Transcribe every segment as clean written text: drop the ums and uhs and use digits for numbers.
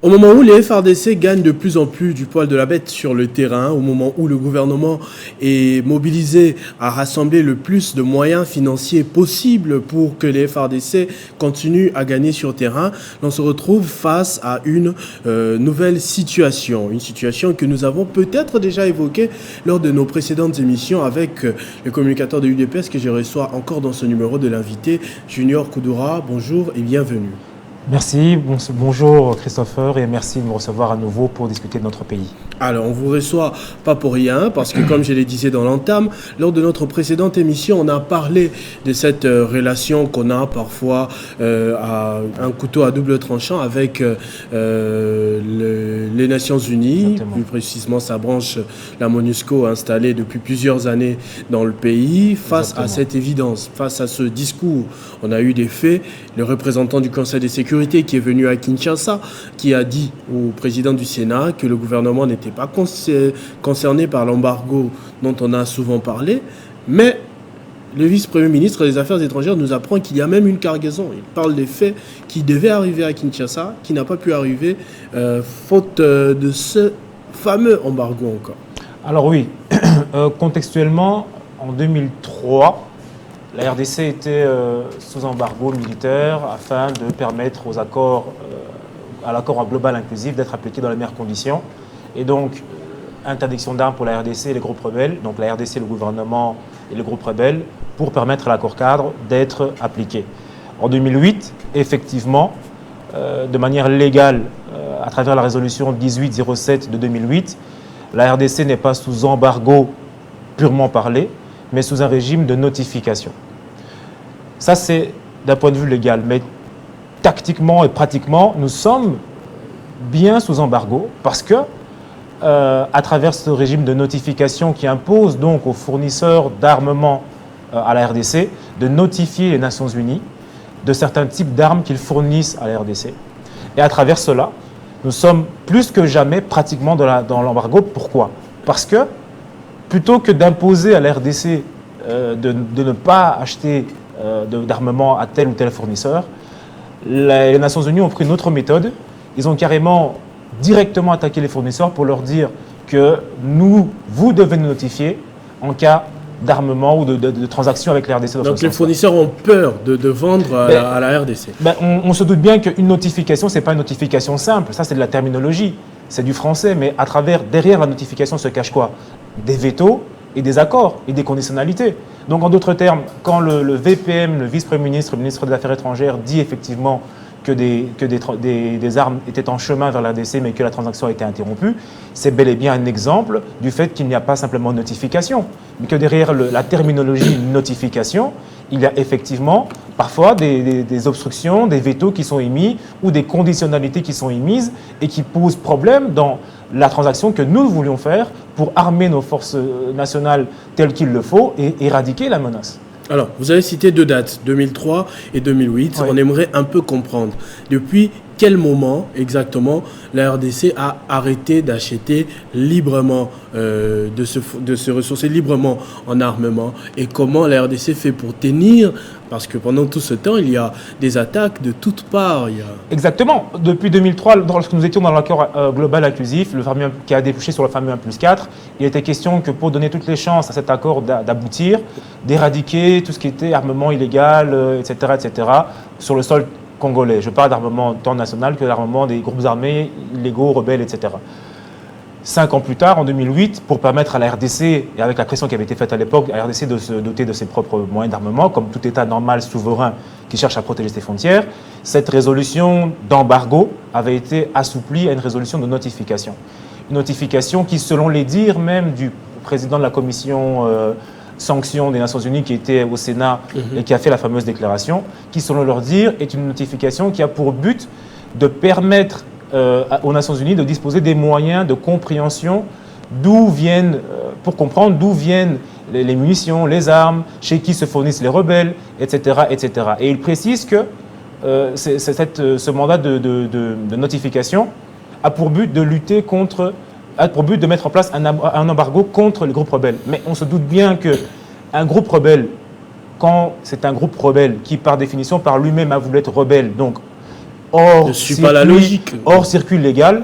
Au moment où les FARDC gagnent de plus en plus du poil de la bête sur le terrain, au moment où le gouvernement est mobilisé à rassembler le plus de moyens financiers possibles pour que les FARDC continuent à gagner sur terrain, l'on se retrouve face à une nouvelle situation. Une situation que nous avons peut-être déjà évoquée lors de nos précédentes émissions avec le communicateur de l'UDPS que je reçois encore dans ce numéro de l'invité, Junior Koudoura. Bonjour et bienvenue. Merci, bonjour Christopher et merci de me recevoir à nouveau pour discuter de notre pays. Alors, on vous reçoit pas pour rien, parce que comme je l'ai disais dans l'entame, lors de notre précédente émission, on a parlé de cette relation qu'on a parfois à un couteau à double tranchant avec les Nations Unies, Exactement. plus précisément sa branche, la MONUSCO, installée depuis plusieurs années dans le pays. Face Exactement. à cette évidence, face à ce discours, on a eu des faits. Le représentant du Conseil de sécurité qui est venu à Kinshasa, qui a dit au président du Sénat que le gouvernement n'était pas concerné par l'embargo dont on a souvent parlé, mais le vice-premier ministre des Affaires étrangères nous apprend qu'il y a même une cargaison. Il parle des faits qui devaient arriver à Kinshasa, qui n'a pas pu arriver, faute de ce fameux embargo encore. Alors oui, contextuellement, en 2003, la RDC était sous embargo militaire afin de permettre à l'accord global inclusif d'être appliqué dans les meilleures conditions. Et donc, interdiction d'armes pour la RDC et les groupes rebelles, donc la RDC, le gouvernement et les groupes rebelles, pour permettre à l'accord cadre d'être appliqué. En 2008, effectivement, de manière légale, à travers la résolution 1807 de 2008, la RDC n'est pas sous embargo purement parlé, mais sous un régime de notification. Ça, c'est d'un point de vue légal, mais tactiquement et pratiquement, nous sommes bien sous embargo parce que, à travers ce régime de notification qui impose donc aux fournisseurs d'armement à la RDC de notifier les Nations Unies de certains types d'armes qu'ils fournissent à la RDC. Et à travers cela, nous sommes plus que jamais pratiquement dans l'embargo. Pourquoi? Parce que plutôt que d'imposer à la RDC de ne pas acheter d'armement à tel ou tel fournisseur, les Nations Unies ont pris une autre méthode. Ils ont carrément directement attaqué les fournisseurs pour leur dire que vous devez nous notifier en cas d'armement ou de transaction avec la RDC. Donc les fournisseurs ont peur de vendre à la RDC. On se doute bien qu'une notification, ce n'est pas une notification simple. Ça, c'est de la terminologie. C'est du français. Mais derrière la notification se cache quoi? Des vétos et des accords et des conditionnalités. Donc en d'autres termes, quand le VPM, le vice-premier ministre, le ministre des Affaires étrangères, dit effectivement que des armes étaient en chemin vers la RDC, mais que la transaction a été interrompue, c'est bel et bien un exemple du fait qu'il n'y a pas simplement notification, mais que derrière la terminologie notification, il y a effectivement parfois des obstructions, des vétos qui sont émis ou des conditionnalités qui sont émises et qui posent problème dans la transaction que nous voulions faire pour armer nos forces nationales telles qu'il le faut et éradiquer la menace. Alors, vous avez cité deux dates, 2003 et 2008. Oui. On aimerait un peu comprendre. Depuis quel moment exactement la RDC a arrêté d'acheter librement, de se ressourcer librement en armement, et comment la RDC fait pour tenir, parce que pendant tout ce temps, il y a des attaques de toutes parts. Exactement. Depuis 2003, lorsque nous étions dans l'accord global inclusif, qui a débouché sur le fameux 1+4, il était question que pour donner toutes les chances à cet accord d'aboutir, d'éradiquer tout ce qui était armement illégal, etc., sur le sol congolais. Je parle d'armement tant national que d'armement des groupes armés illégaux, rebelles, etc. 5 ans plus tard, en 2008, pour permettre à la RDC, et avec la pression qui avait été faite à l'époque, à la RDC de se doter de ses propres moyens d'armement, comme tout État normal, souverain, qui cherche à protéger ses frontières, cette résolution d'embargo avait été assouplie à une résolution de notification. Une notification qui, selon les dires même du président de la commission sanctions des Nations Unies qui était au Sénat et qui a fait la fameuse déclaration, qui, selon leur dire, est une notification qui a pour but de permettre aux Nations Unies de disposer des moyens de compréhension pour comprendre d'où viennent les munitions, les armes, chez qui se fournissent les rebelles, etc. etc. Et il précise que ce mandat de notification a pour but de lutter pour but de mettre en place un embargo contre les groupes rebelles. Mais on se doute bien qu'un groupe rebelle, quand c'est un groupe rebelle qui, par définition, par lui-même a voulu être rebelle, donc hors ne suit pas la logique. hors circuit légal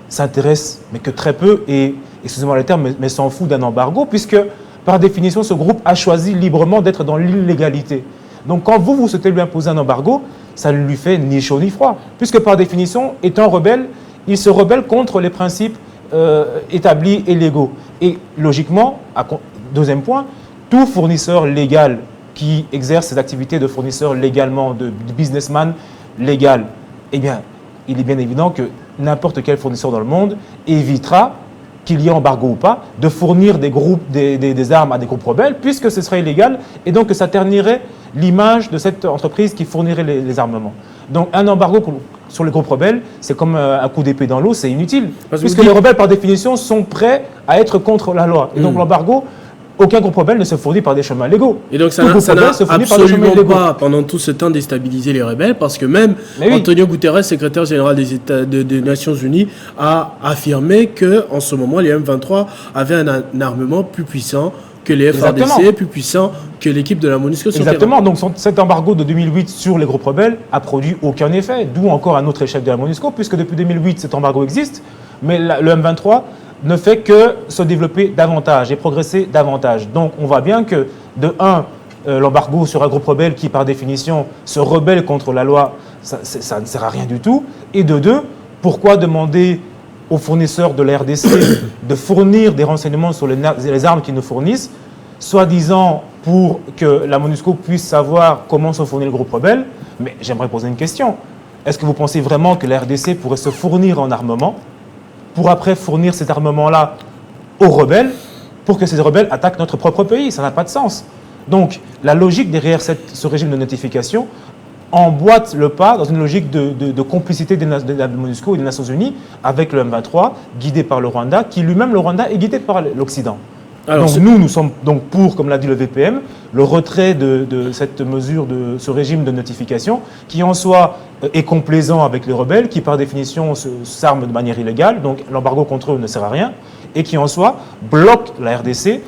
s'intéresse, mais que très peu, et excusez-moi le terme, mais s'en fout d'un embargo, puisque par définition, ce groupe a choisi librement d'être dans l'illégalité. Donc quand vous souhaitez lui imposer un embargo, ça ne lui fait ni chaud ni froid, puisque par définition, étant rebelle, il se rebelle contre les principes établis et légaux. Et logiquement, deuxième point, tout fournisseur légal qui exerce ses activités de fournisseur légalement, de businessman légal, eh bien, il est bien évident que n'importe quel fournisseur dans le monde évitera, qu'il y ait embargo ou pas, de fournir des armes à des groupes rebelles, puisque ce serait illégal, et donc que ça ternirait l'image de cette entreprise qui fournirait les armements. Donc un embargo sur les groupes rebelles, c'est comme un coup d'épée dans l'eau, c'est inutile, puisque les rebelles, par définition, sont prêts à être contre la loi. Et donc l'embargo, aucun groupe rebelle ne se fournit par des chemins légaux. Et donc ça n'a absolument pas, pendant tout ce temps, déstabilisé les rebelles, parce que même Antonio Guterres, secrétaire général des Nations Unies, a affirmé qu'en ce moment, les M23 avaient un armement plus puissant que les FARDC, plus puissant que l'équipe de la MONUSCO. Exactement. Donc cet embargo de 2008 sur les groupes rebelles a produit aucun effet, d'où encore un autre échec de la MONUSCO, puisque depuis 2008, cet embargo existe, mais le M23 ne fait que se développer davantage et progresser davantage. Donc on voit bien que, de un, l'embargo sur un groupe rebelle qui, par définition, se rebelle contre la loi, ça ne sert à rien du tout. Et de deux, pourquoi demander aux fournisseurs de la RDC de fournir des renseignements sur les armes qu'ils nous fournissent, soi-disant pour que la MONUSCO puisse savoir comment se fournit le groupe rebelle? Mais j'aimerais poser une question. Est-ce que vous pensez vraiment que la RDC pourrait se fournir en armement pour après fournir cet armement-là aux rebelles, pour que ces rebelles attaquent notre propre pays? Ça n'a pas de sens. Donc, la logique derrière ce régime de notification emboîte le pas dans une logique de complicité de la MONUSCO et des Nations Unies avec le M23, guidé par le Rwanda, qui lui-même, le Rwanda, est guidé par l'Occident. Alors, donc nous sommes donc pour, comme l'a dit le VPM, le retrait de cette mesure, de ce régime de notification, qui en soi est complaisant avec les rebelles, qui par définition s'arment de manière illégale, donc l'embargo contre eux ne sert à rien, et qui en soi bloque la RDC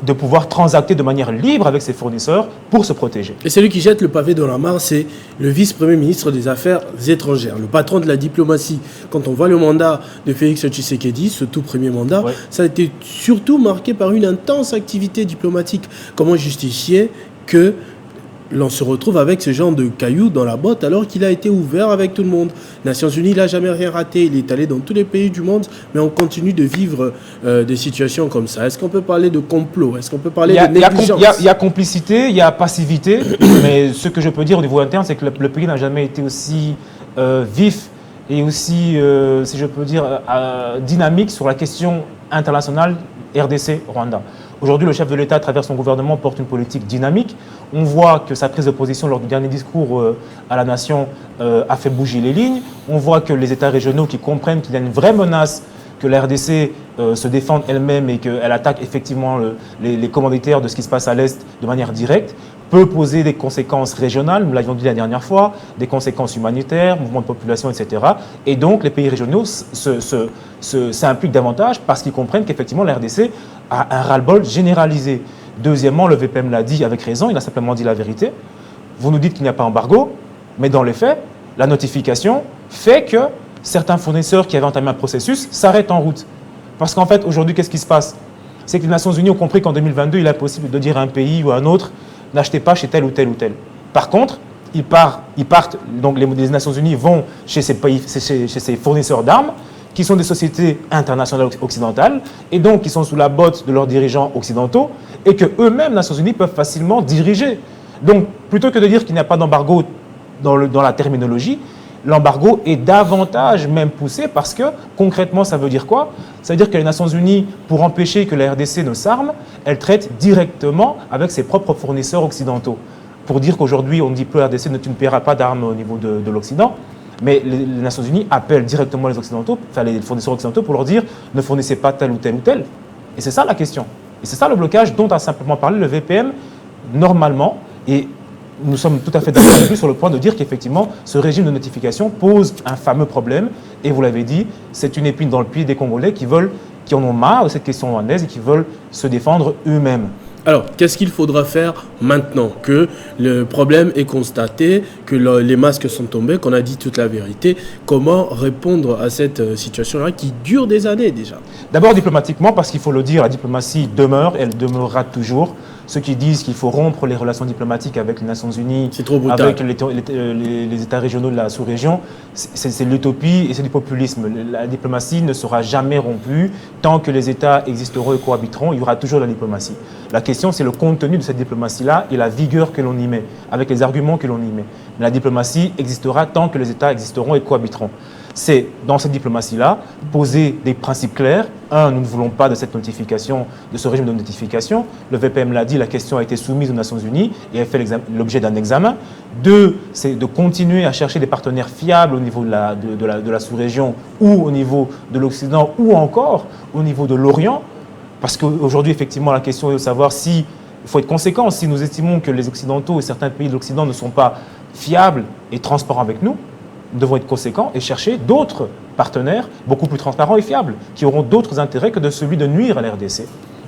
de pouvoir transacter de manière libre avec ses fournisseurs pour se protéger. Et celui qui jette le pavé dans la mare, c'est le vice-premier ministre des Affaires étrangères, le patron de la diplomatie. Quand on voit le mandat de Félix Tshisekedi, ce tout premier mandat, ça a été surtout marqué par une intense activité diplomatique. Comment justifier que l'on se retrouve avec ce genre de cailloux dans la botte alors qu'il a été ouvert avec tout le monde? Nations Unies, il n'a jamais rien raté, il est allé dans tous les pays du monde, mais on continue de vivre des situations comme ça. Est-ce qu'on peut parler de complot? Est-ce qu'on peut parler de négligence? Il y a complicité, il y a passivité, mais ce que je peux dire au niveau interne, c'est que le pays n'a jamais été aussi vif et aussi, si je peux dire, dynamique sur la question internationale RDC-Rwanda. Aujourd'hui, le chef de l'État, à travers son gouvernement, porte une politique dynamique. On voit que sa prise de position lors du dernier discours à la nation a fait bouger les lignes. On voit que les États régionaux qui comprennent qu'il y a une vraie menace que la RDC se défende elle-même et qu'elle attaque effectivement les commanditaires de ce qui se passe à l'Est de manière directe, peut poser des conséquences régionales, nous l'avions dit la dernière fois, des conséquences humanitaires, mouvements de population, etc. Et donc, les pays régionaux s'impliquent davantage parce qu'ils comprennent qu'effectivement, la RDC a un ras-le-bol généralisé. Deuxièmement, le VPM l'a dit avec raison, il a simplement dit la vérité. Vous nous dites qu'il n'y a pas d'embargo, mais dans les faits, la notification fait que certains fournisseurs qui avaient entamé un processus s'arrêtent en route. Parce qu'en fait, aujourd'hui, qu'est-ce qui se passe? C'est que les Nations Unies ont compris qu'en 2022, il est impossible de dire à un pays ou à un autre « n'achetez pas chez tel ou tel ou tel ». Par contre, ils partent, donc les Nations Unies vont chez ces fournisseurs d'armes, qui sont des sociétés internationales occidentales, et donc qui sont sous la botte de leurs dirigeants occidentaux, et que eux-mêmes, Nations Unies, peuvent facilement diriger. Donc, plutôt que de dire qu'il n'y a pas d'embargo dans la terminologie, l'embargo est davantage même poussé parce que, concrètement, ça veut dire quoi? Ça veut dire que les Nations Unies, pour empêcher que la RDC ne s'arme, elles traitent directement avec ses propres fournisseurs occidentaux. Pour dire qu'aujourd'hui, on ne dit plus à la RDC, tu ne paieras pas d'armes au niveau de l'Occident, mais les Nations Unies appellent directement les Occidentaux, enfin les fournisseurs occidentaux, pour leur dire ne fournissez pas tel ou tel ou tel. Et c'est ça la question. Et c'est ça le blocage dont a simplement parlé le VPM normalement. Et nous sommes tout à fait d'accord avec lui sur le point de dire qu'effectivement, ce régime de notification pose un fameux problème. Et vous l'avez dit, c'est une épine dans le pied des Congolais qui en ont marre de cette question rwandaise et qui veulent se défendre eux-mêmes. Alors, qu'est-ce qu'il faudra faire maintenant que le problème est constaté, que les masques sont tombés, qu'on a dit toute la vérité? Comment répondre à cette situation-là qui dure des années déjà? D'abord diplomatiquement, parce qu'il faut le dire, la diplomatie demeure, elle demeurera toujours. Ceux qui disent qu'il faut rompre les relations diplomatiques avec les Nations Unies, avec les États régionaux de la sous-région, c'est l'utopie et c'est du populisme. La diplomatie ne sera jamais rompue. Tant que les États existeront et cohabiteront, il y aura toujours la diplomatie. La question, c'est le contenu de cette diplomatie-là et la vigueur que l'on y met, avec les arguments que l'on y met. Mais la diplomatie existera tant que les États existeront et cohabiteront. C'est dans cette diplomatie-là, poser des principes clairs. Un, nous ne voulons pas de cette notification, de ce régime de notification. Le VPM l'a dit, la question a été soumise aux Nations Unies et a fait l'objet d'un examen. Deux, c'est de continuer à chercher des partenaires fiables au niveau de la sous-région ou au niveau de l'Occident ou encore au niveau de l'Orient. Parce qu'aujourd'hui, effectivement, la question est de savoir si, il faut être conséquent, si nous estimons que les Occidentaux et certains pays de l'Occident ne sont pas fiables et transparents avec nous, nous devons être conséquents et chercher d'autres partenaires beaucoup plus transparents et fiables, qui auront d'autres intérêts que de celui de nuire à la RDC.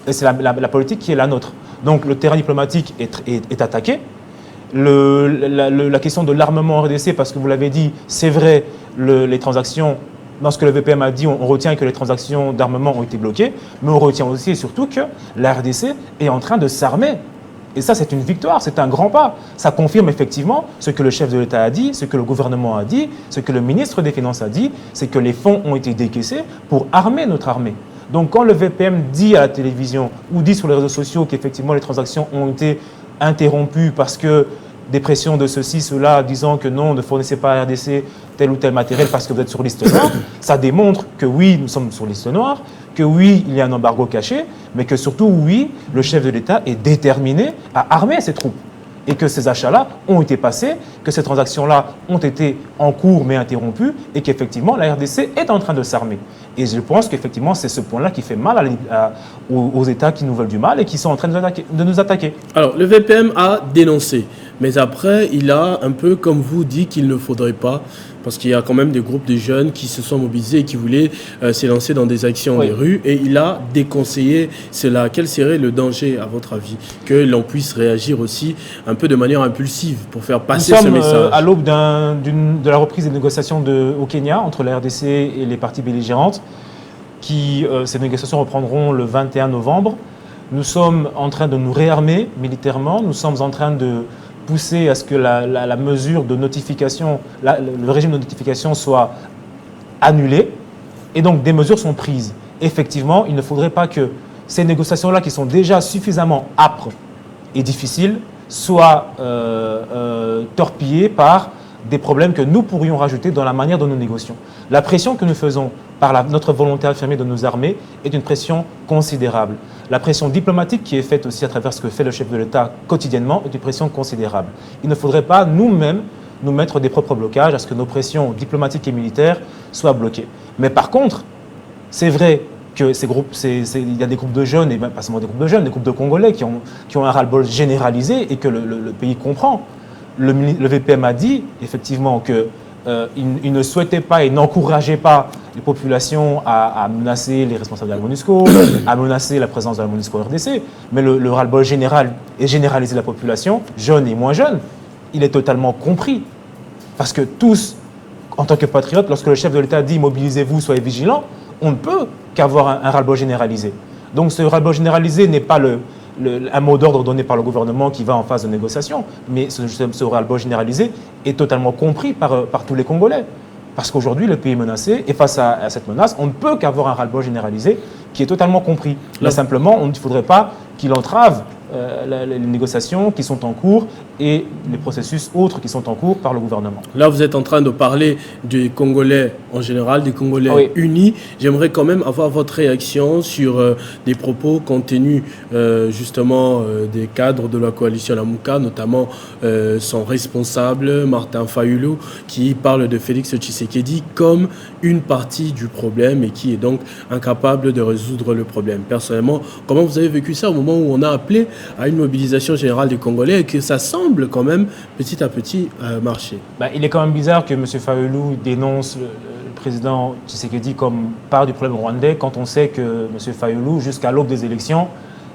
Et c'est la politique qui est la nôtre. Donc le terrain diplomatique est attaqué. La question de l'armement en RDC, parce que vous l'avez dit, c'est vrai, les transactions, dans ce que le VPM a dit, on retient que les transactions d'armement ont été bloquées, mais on retient aussi et surtout que la RDC est en train de s'armer. Et ça, c'est une victoire, c'est un grand pas. Ça confirme effectivement ce que le chef de l'État a dit, ce que le gouvernement a dit, ce que le ministre des Finances a dit, c'est que les fonds ont été décaissés pour armer notre armée. Donc quand le VPM dit à la télévision ou dit sur les réseaux sociaux qu'effectivement les transactions ont été interrompues parce que des pressions de ceci, cela, disant que non, ne fournissez pas à RDC tel ou tel matériel parce que vous êtes sur liste noire, ça démontre que oui, nous sommes sur liste noire, que oui, il y a un embargo caché, mais que surtout, oui, le chef de l'État est déterminé à armer ses troupes. Et que ces achats-là ont été passés, que ces transactions-là ont été en cours mais interrompues, et qu'effectivement, la RDC est en train de s'armer. Et je pense qu'effectivement, c'est ce point-là qui fait mal aux États qui nous veulent du mal et qui sont en train de nous attaquer. Alors, le VPM a dénoncé, mais après, il a un peu, comme vous, dit qu'il ne faudrait pas, parce qu'il y a quand même des groupes de jeunes qui se sont mobilisés et qui voulaient s'élancer dans des actions des rues, et il a déconseillé cela. Quel serait le danger, à votre avis, que l'on puisse réagir aussi un peu de manière impulsive pour faire passer ce message? Nous sommes à l'aube de la reprise des négociations au Kenya entre la RDC et les parties belligérantes. Ces négociations reprendront le 21 novembre. Nous sommes en train de nous réarmer militairement. Nous sommes en train de pousser à ce que la mesure de notification, le régime de notification soit annulé. Et donc, des mesures sont prises. Effectivement, il ne faudrait pas que ces négociations-là, qui sont déjà suffisamment âpres et difficiles, soient torpillées par des problèmes que nous pourrions rajouter dans la manière dont nous négocions. La pression que nous faisons par notre volonté affirmée de nous armer est une pression considérable. La pression diplomatique qui est faite aussi à travers ce que fait le chef de l'État quotidiennement est une pression considérable. Il ne faudrait pas nous-mêmes nous mettre des propres blocages à ce que nos pressions diplomatiques et militaires soient bloquées. Mais par contre, c'est vrai que il y a des groupes de jeunes, et même pas seulement des groupes de jeunes, des groupes de Congolais qui ont un ras-le-bol généralisé et que le pays comprend. Le VPM a dit effectivement qu'il ne souhaitait pas et n'encourageait pas les populations à menacer les responsables de la MONUSCO, à menacer la présence de la MONUSCO RDC, mais le ras-le-bol général et généralisé de la population, jeunes et moins jeunes, il est totalement compris. Parce que tous, en tant que patriotes, lorsque le chef de l'État dit « mobilisez-vous, soyez vigilants », on ne peut qu'avoir un ras-le-bol généralisé. Donc ce ras-le-bol généralisé n'est pas un mot d'ordre donné par le gouvernement qui va en phase de négociation, mais ce ras-le-bol généralisé est totalement compris par tous les Congolais. Parce qu'aujourd'hui, le pays est menacé, et face à cette menace, on ne peut qu'avoir un ras-le-bol généralisé qui est totalement compris. Mais simplement, on ne faudrait pas qu'il entrave les négociations qui sont en cours et les processus autres qui sont en cours par le gouvernement. Là, vous êtes en train de parler des Congolais en général, des Congolais unis. J'aimerais quand même avoir votre réaction sur des propos contenus justement des cadres de la coalition Lamuka, notamment son responsable, Martin Fayulu, qui parle de Félix Tshisekedi comme une partie du problème et qui est donc incapable de résoudre le problème. Personnellement, comment vous avez vécu ça au moment où on a appelé à une mobilisation générale des Congolais et que ça semble quand même petit à petit marcher? Il est quand même bizarre que M. Fayulu dénonce le président Tshisekedi comme part du problème rwandais quand on sait que M. Fayulu, jusqu'à l'aube des élections,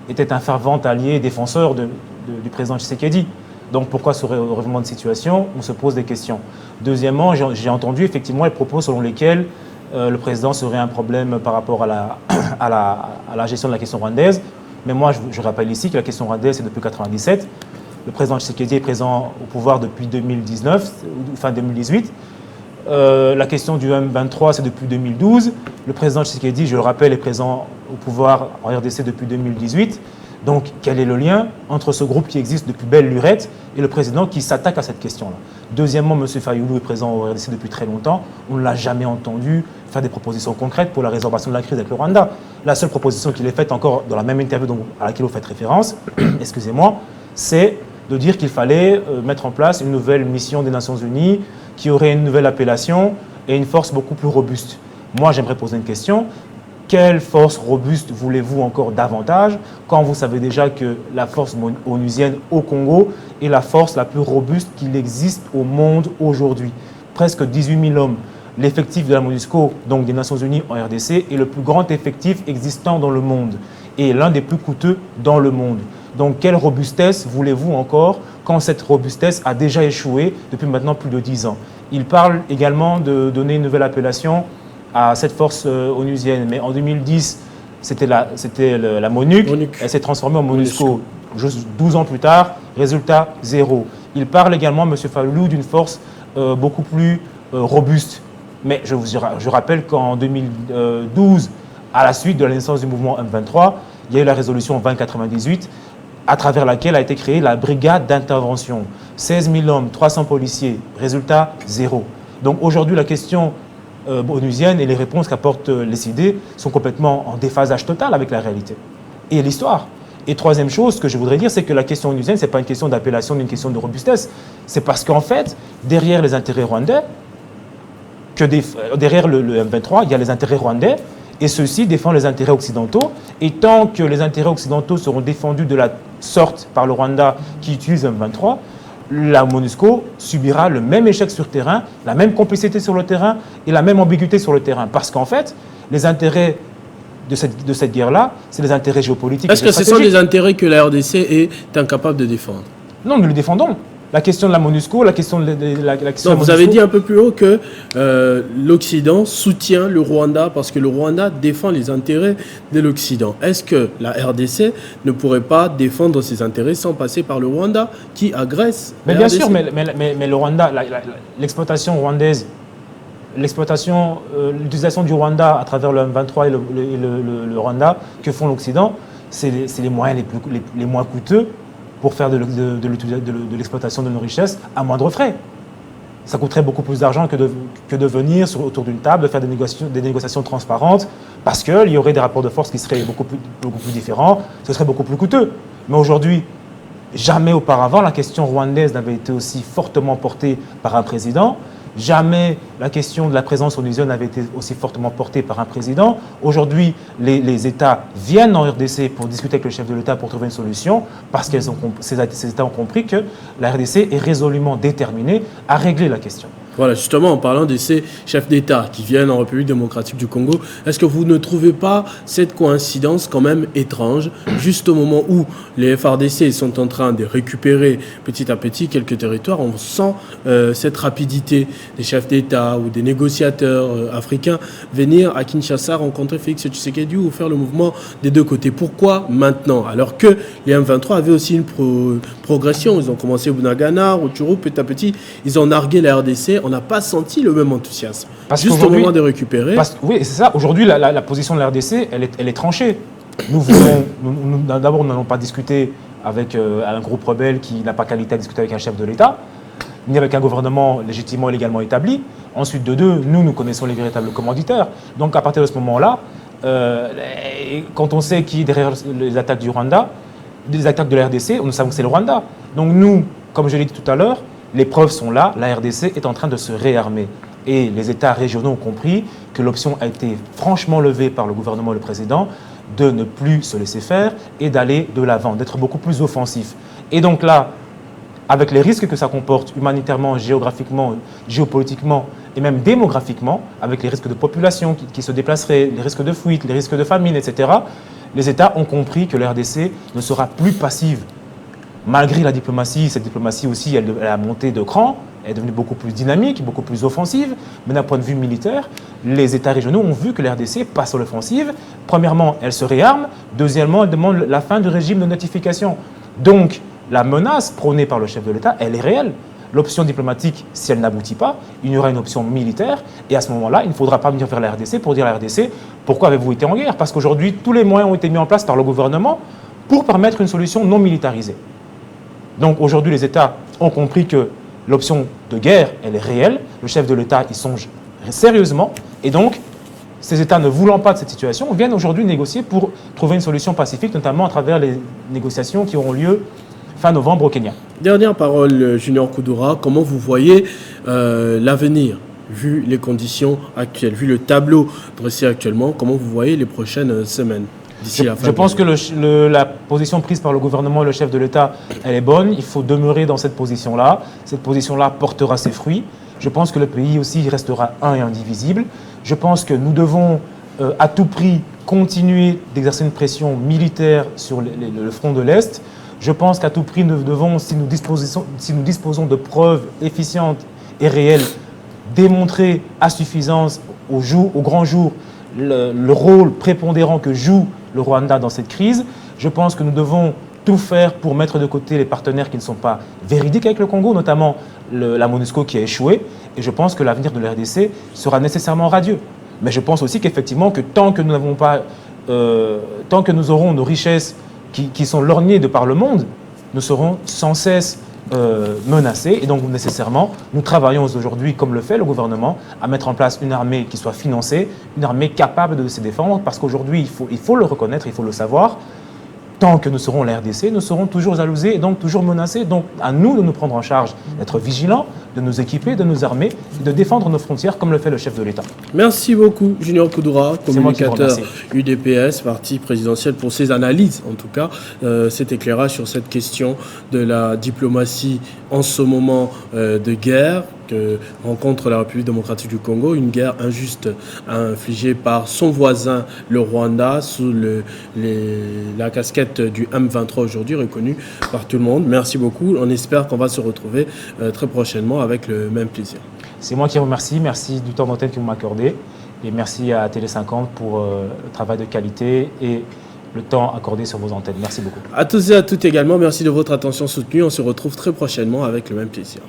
était un fervent allié et défenseur du président Tshisekedi. Donc pourquoi ce revirement de situation? On se pose des questions. Deuxièmement, j'ai entendu effectivement les propos selon lesquels le président serait un problème par rapport à la gestion de la question rwandaise. Mais moi, je rappelle ici que la question rwandaise, c'est depuis 1997. Le président Tshisekedi est présent au pouvoir depuis 2019, fin 2018. La question du M23, c'est depuis 2012. Le président Tshisekedi, je le rappelle, est présent au pouvoir en RDC depuis 2018. Donc, quel est le lien entre ce groupe qui existe depuis belle lurette et le président qui s'attaque à cette question-là? Deuxièmement, M. Fayoulou est présent au RDC depuis très longtemps. On ne l'a jamais entendu faire des propositions concrètes pour la résorbation de la crise avec le Rwanda. La seule proposition qu'il ait faite encore dans la même interview à laquelle vous faites référence, excusez-moi, c'est de dire qu'il fallait mettre en place une nouvelle mission des Nations Unies qui aurait une nouvelle appellation et une force beaucoup plus robuste. Moi, j'aimerais poser une question. Quelle force robuste voulez-vous encore davantage quand vous savez déjà que la force onusienne au Congo est la force la plus robuste qu'il existe au monde aujourd'hui? Presque 18 000 hommes. L'effectif de la MONUSCO, donc des Nations Unies en RDC, est le plus grand effectif existant dans le monde et l'un des plus coûteux dans le monde. Donc, quelle robustesse voulez-vous encore quand cette robustesse a déjà échoué depuis maintenant plus de 10 ans? Il parle également de donner une nouvelle appellation à cette force onusienne. Mais en 2010, c'était la MONUC. Elle s'est transformée en MONUSCO. Juste 12 ans plus tard, résultat zéro. Il parle également, M. Fayoulou, d'une force beaucoup plus robuste. Mais je rappelle qu'en 2012, à la suite de la naissance du mouvement M23, il y a eu la résolution 2098, à travers laquelle a été créée la brigade d'intervention. 16 000 hommes, 300 policiers, résultat zéro. Donc aujourd'hui, la question onusienne et les réponses qu'apportent les CID sont complètement en déphasage total avec la réalité et l'histoire. Et troisième chose, ce que je voudrais dire, c'est que la question onusienne, ce n'est pas une question d'appellation, mais une question de robustesse. C'est parce qu'en fait, derrière les intérêts rwandais, derrière le M23, il y a les intérêts rwandais, et ceux-ci défendent les intérêts occidentaux. Et tant que les intérêts occidentaux seront défendus de la sorte par le Rwanda qui utilise le M23, la MONUSCO subira le même échec sur terrain, la même complicité sur le terrain et la même ambiguïté sur le terrain. Parce qu'en fait, les intérêts de cette guerre-là, c'est les intérêts géopolitiques. Est-ce que ce sont des intérêts que la RDC est incapable de défendre? Non, nous les défendons. La question de la MONUSCO, la question de la question. Donc, vous avez dit un peu plus haut que l'Occident soutient le Rwanda parce que le Rwanda défend les intérêts de l'Occident. Est-ce que la RDC ne pourrait pas défendre ses intérêts sans passer par le Rwanda qui agresse? Mais bien sûr, mais le Rwanda, l'exploitation rwandaise, l'utilisation du Rwanda à travers le M23 et le Rwanda que font l'Occident, c'est les moyens les moins coûteux pour faire de l'exploitation de nos richesses à moindre frais. Ça coûterait beaucoup plus d'argent que de venir autour d'une table, de faire des négociations transparentes, parce qu'il y aurait des rapports de force qui seraient beaucoup plus différents, ce serait beaucoup plus coûteux. Mais aujourd'hui, jamais auparavant, la question rwandaise n'avait été aussi fortement portée par un président. Jamais la question de la présence onusienne n'avait été aussi fortement portée par un président. Aujourd'hui, les États viennent en RDC pour discuter avec le chef de l'État pour trouver une solution parce que ces États ont compris que la RDC est résolument déterminée à régler la question. Voilà, justement, en parlant de ces chefs d'État qui viennent en République démocratique du Congo, est-ce que vous ne trouvez pas cette coïncidence quand même étrange, juste au moment où les FARDC sont en train de récupérer petit à petit quelques territoires, on sent cette rapidité des chefs d'État ou des négociateurs africains venir à Kinshasa rencontrer Félix Tshisekedi ou faire le mouvement des deux côtés. Pourquoi maintenant? Alors que les M23 avaient aussi une progression, ils ont commencé au Bunagana, Rutshuru, petit à petit, ils ont nargué la RDC. On n'a pas senti le même enthousiasme. Juste au moment de récupérer. Oui, c'est ça. Aujourd'hui, la position de la RDC, elle est tranchée. D'abord, nous n'allons pas discuter avec un groupe rebelle qui n'a pas qualité à discuter avec un chef de l'État, ni avec un gouvernement légitimement et légalement établi. Ensuite, de deux, nous connaissons les véritables commanditaires. Donc, à partir de ce moment-là, quand on sait qui est derrière les attaques du Rwanda, des attaques de la RDC, nous savons que c'est le Rwanda. Donc, nous, comme je l'ai dit tout à l'heure, les preuves sont là, la RDC est en train de se réarmer. Et les États régionaux ont compris que l'option a été franchement levée par le gouvernement et le président de ne plus se laisser faire et d'aller de l'avant, d'être beaucoup plus offensif. Et donc là, avec les risques que ça comporte humanitairement, géographiquement, géopolitiquement et même démographiquement, avec les risques de population qui se déplaceraient, les risques de fuite, les risques de famine, etc., les États ont compris que la RDC ne sera plus passive. Malgré la diplomatie, cette diplomatie aussi, elle a monté de cran, elle est devenue beaucoup plus dynamique, beaucoup plus offensive. Mais d'un point de vue militaire, les États régionaux ont vu que la RDC passe à l'offensive. Premièrement, elle se réarme. Deuxièmement, elle demande la fin du régime de notification. Donc, la menace prônée par le chef de l'État, elle est réelle. L'option diplomatique, si elle n'aboutit pas, il y aura une option militaire. Et à ce moment-là, il ne faudra pas venir vers la RDC pour dire à la RDC « Pourquoi avez-vous été en guerre ?» Parce qu'aujourd'hui, tous les moyens ont été mis en place par le gouvernement pour permettre une solution non militarisée. Donc aujourd'hui, les États ont compris que l'option de guerre, elle est réelle. Le chef de l'État y songe sérieusement. Et donc, ces États ne voulant pas de cette situation, viennent aujourd'hui négocier pour trouver une solution pacifique, notamment à travers les négociations qui auront lieu fin novembre au Kenya. Dernière parole, Junior Koudoura, comment vous voyez l'avenir, vu les conditions actuelles, vu le tableau dressé actuellement, comment vous voyez les prochaines semaines d'ici la fin? Je pense que la position prise par le gouvernement et le chef de l'État, elle est bonne. Il faut demeurer dans cette position-là. Cette position-là portera ses fruits. Je pense que le pays aussi restera un et indivisible. Je pense que nous devons à tout prix continuer d'exercer une pression militaire sur le front de l'Est. Je pense qu'à tout prix, nous devons, si nous disposons de preuves efficientes et réelles, démontrer à suffisance, au grand jour, le rôle prépondérant que joue le Rwanda dans cette crise. Je pense que nous devons tout faire pour mettre de côté les partenaires qui ne sont pas véridiques avec le Congo, notamment la MONUSCO qui a échoué. Et je pense que l'avenir de la RDC sera nécessairement radieux. Mais je pense aussi qu'effectivement, que tant que nous aurons nos richesses qui sont lorgnées de par le monde, nous serons sans cesse menacés. Et donc, nécessairement, nous travaillons aujourd'hui, comme le fait le gouvernement, à mettre en place une armée qui soit financée, une armée capable de se défendre, parce qu'aujourd'hui, il faut le reconnaître, il faut le savoir, tant que nous serons la RDC, nous serons toujours jalousés et donc toujours menacés. Donc, à nous de nous prendre en charge, d'être vigilants, de nous équiper, de nous armer et de défendre nos frontières comme le fait le chef de l'État. Merci beaucoup, Junior Koudoura, communicateur UDPS, parti présidentiel, pour ces analyses, en tout cas, cet éclairage sur cette question de la diplomatie en ce moment de guerre que rencontre la République démocratique du Congo, une guerre injuste infligée par son voisin, le Rwanda, sous la casquette du M23 aujourd'hui, reconnue par tout le monde. Merci beaucoup. On espère qu'on va se retrouver très prochainement avec le même plaisir. C'est moi qui vous remercie. Merci du temps d'antenne que vous m'accordez. Et merci à Télé 50 pour le travail de qualité et le temps accordé sur vos antennes. Merci beaucoup. À tous et à toutes également, merci de votre attention soutenue. On se retrouve très prochainement avec le même plaisir.